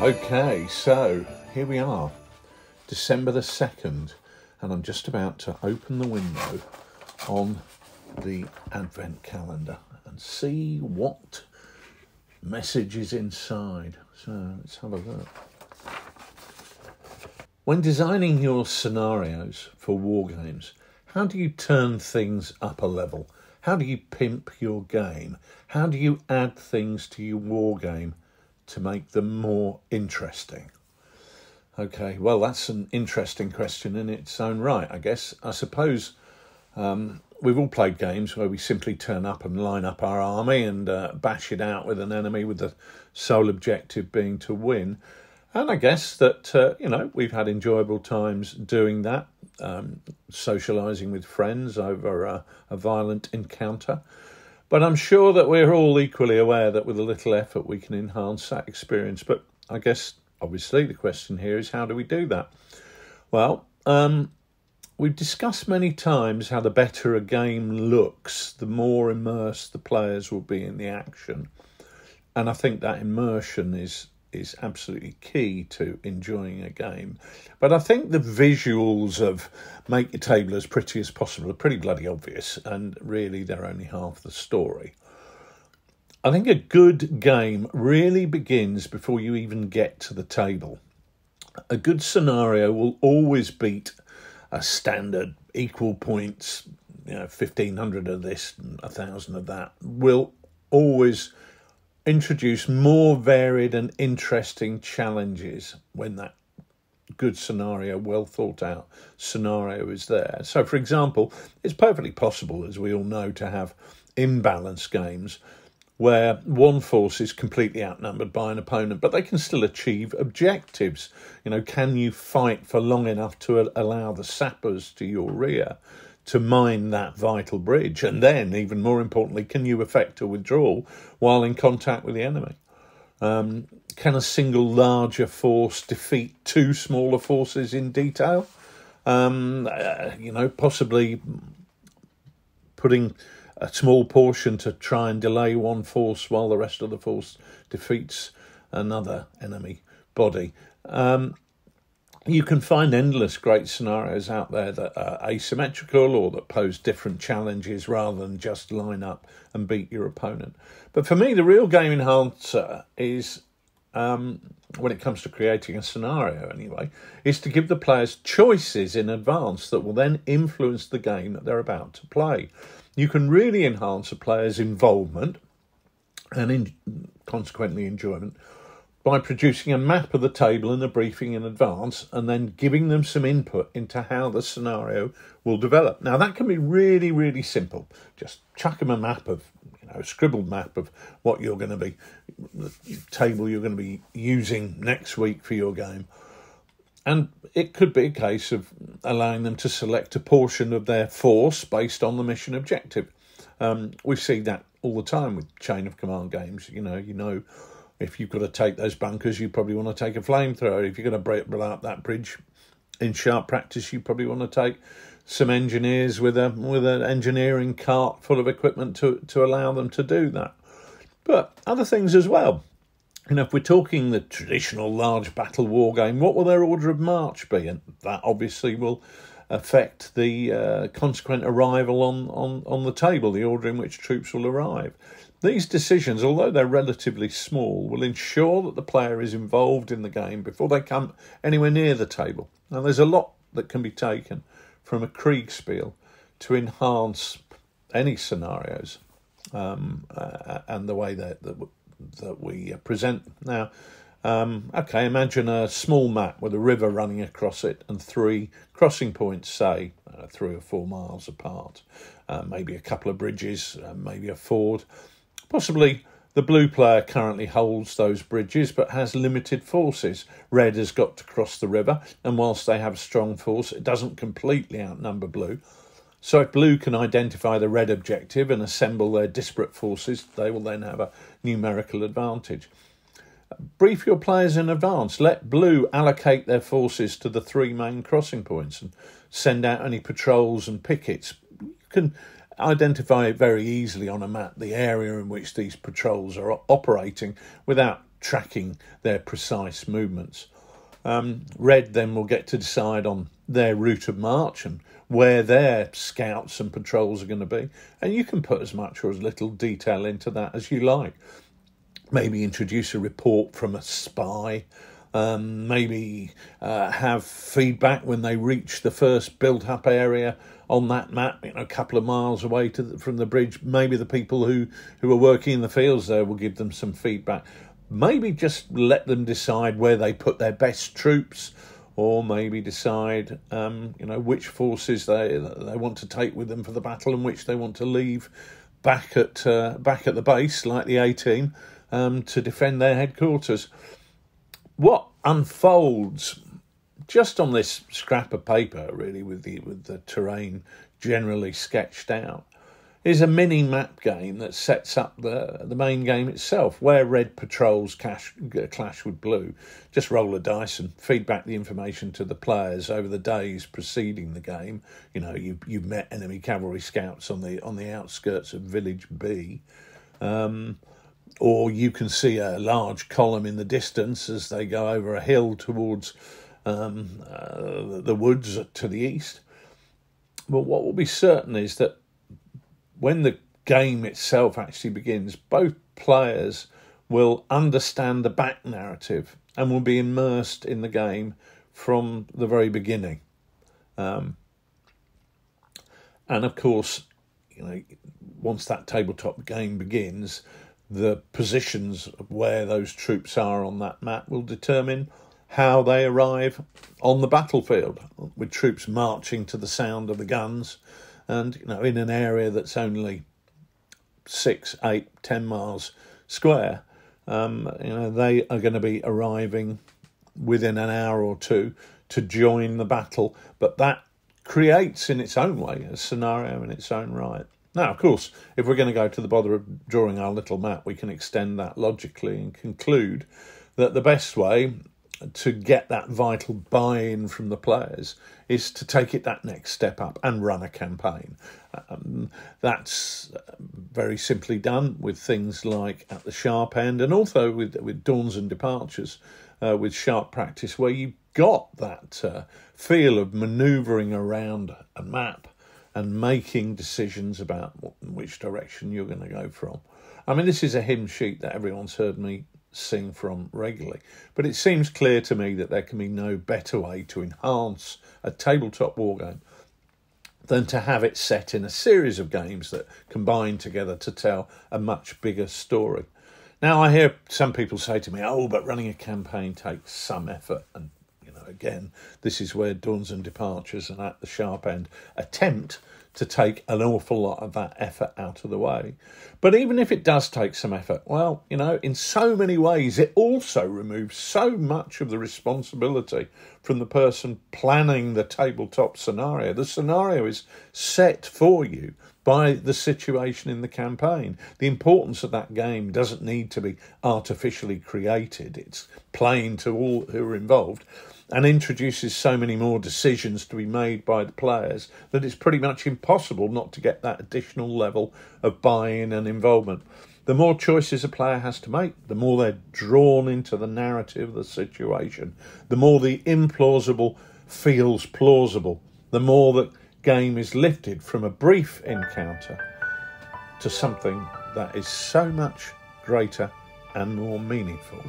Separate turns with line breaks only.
Okay, so here we are, December the 2nd, and I'm just about to open the window on the Advent calendar and see what message is inside. So let's have a look. When designing your scenarios for war games, how do you turn things up a level? How do you pimp your game? How do you add things to your war game to make them more interesting? Okay, well, that's an interesting question in its own right, I guess. I suppose we've all played games where we simply turn up and line up our army and bash it out with an enemy with the sole objective being to win. And I guess that, we've had enjoyable times doing that, socialising with friends over a violent encounter. But I'm sure that we're all equally aware that with a little effort we can enhance that experience. But I guess, obviously, the question here is how do we do that? Well, we've discussed many times how the better a game looks, the more immersed the players will be in the action. And I think that immersion is absolutely key to enjoying a game. But I think the visuals of make your table as pretty as possible are pretty bloody obvious, and really they're only half the story. I think a good game really begins before you even get to the table. A good scenario will always beat a standard equal points, 1,500 of this, 1,000 of that, will always introduce more varied and interesting challenges when that good scenario, well thought out scenario is there. So, for example, it's perfectly possible, as we all know, to have imbalanced games where one force is completely outnumbered by an opponent, but they can still achieve objectives. Can you fight for long enough to allow the sappers to your rear to mine that vital bridge? And then, even more importantly, can you effect a withdrawal while in contact with the enemy? Can a single larger force defeat two smaller forces in detail? Possibly putting a small portion to try and delay one force while the rest of the force defeats another enemy body. You can find endless great scenarios out there that are asymmetrical or that pose different challenges rather than just line up and beat your opponent. But for me, the real game enhancer is, when it comes to creating a scenario anyway, is to give the players choices in advance that will then influence the game that they're about to play. You can really enhance a player's involvement and consequently enjoyment by producing a map of the table and a briefing in advance and then giving them some input into how the scenario will develop. Now, that can be really, really simple. Just chuck them a map of, a scribbled map of what you're going to be, the table you're going to be using next week for your game. And it could be a case of allowing them to select a portion of their force based on the mission objective. We see that all the time with chain of command games. If you've got to take those bunkers, you probably want to take a flamethrower. If you're going to blow up that bridge in sharp practice, you probably want to take some engineers with an engineering cart full of equipment to allow them to do that. But other things as well. If we're talking the traditional large battle war game, what will their order of march be? And that obviously will affect the consequent arrival on the table, the order in which troops will arrive. These decisions, although they're relatively small, will ensure that the player is involved in the game before they come anywhere near the table. Now, there's a lot that can be taken from a Kriegspiel to enhance any scenarios and the way that we present. Now, imagine a small map with a river running across it and 3 crossing points, say 3 or 4 miles apart, maybe a couple of bridges, maybe a ford. Possibly the blue player currently holds those bridges but has limited forces. Red has got to cross the river, and whilst they have a strong force, it doesn't completely outnumber blue. So if blue can identify the red objective and assemble their disparate forces, they will then have a numerical advantage. Brief your players in advance. Let blue allocate their forces to the 3 main crossing points and send out any patrols and pickets. You can identify very easily on a map the area in which these patrols are operating without tracking their precise movements. Red then will get to decide on their route of march and where their scouts and patrols are going to be. And you can put as much or as little detail into that as you like. Maybe introduce a report from a spy. Maybe have feedback when they reach the first built-up area on that map, a couple of miles away from the bridge. Maybe the people who are working in the fields there will give them some feedback. Maybe just let them decide where they put their best troops, or maybe decide, which forces they want to take with them for the battle and which they want to leave back at the base, like the A-Team, to defend their headquarters. What unfolds just on this scrap of paper, really, with the terrain generally sketched out, is a mini map game that sets up the main game itself, where red patrols clash with blue. Just roll a dice and feed back the information to the players over the days preceding the game. You've met enemy cavalry scouts on the outskirts of Village B. Or you can see a large column in the distance as they go over a hill towards the woods to the east. But what will be certain is that when the game itself actually begins, both players will understand the back narrative and will be immersed in the game from the very beginning. And of course, once that tabletop game begins, the positions of where those troops are on that map will determine how they arrive on the battlefield, with troops marching to the sound of the guns, and in an area that's only 6, 8, 10 miles square. They are going to be arriving within an hour or two to join the battle, but that creates in its own way a scenario in its own right. Now, of course, if we're going to go to the bother of drawing our little map, we can extend that logically and conclude that the best way to get that vital buy-in from the players is to take it that next step up and run a campaign. That's very simply done with things like At the Sharp End, and also with Dawns and Departures, with sharp practice, where you got that feel of manoeuvring around a map and making decisions about which direction you're going to go from. I mean, this is a hymn sheet that everyone's heard me sing from regularly, but it seems clear to me that there can be no better way to enhance a tabletop wargame than to have it set in a series of games that combine together to tell a much bigger story. Now, I hear some people say to me, but running a campaign takes some effort, and again, this is where Dawns and Departures and At the Sharp End attempt to take an awful lot of that effort out of the way. But even if it does take some effort, well, in so many ways, it also removes so much of the responsibility from the person planning the tabletop scenario. The scenario is set for you by the situation in the campaign. The importance of that game doesn't need to be artificially created. It's plain to all who are involved, and introduces so many more decisions to be made by the players that it's pretty much impossible not to get that additional level of buy-in and involvement. The more choices a player has to make, the more they're drawn into the narrative of the situation, the more the implausible feels plausible, the more the game is lifted from a brief encounter to something that is so much greater and more meaningful.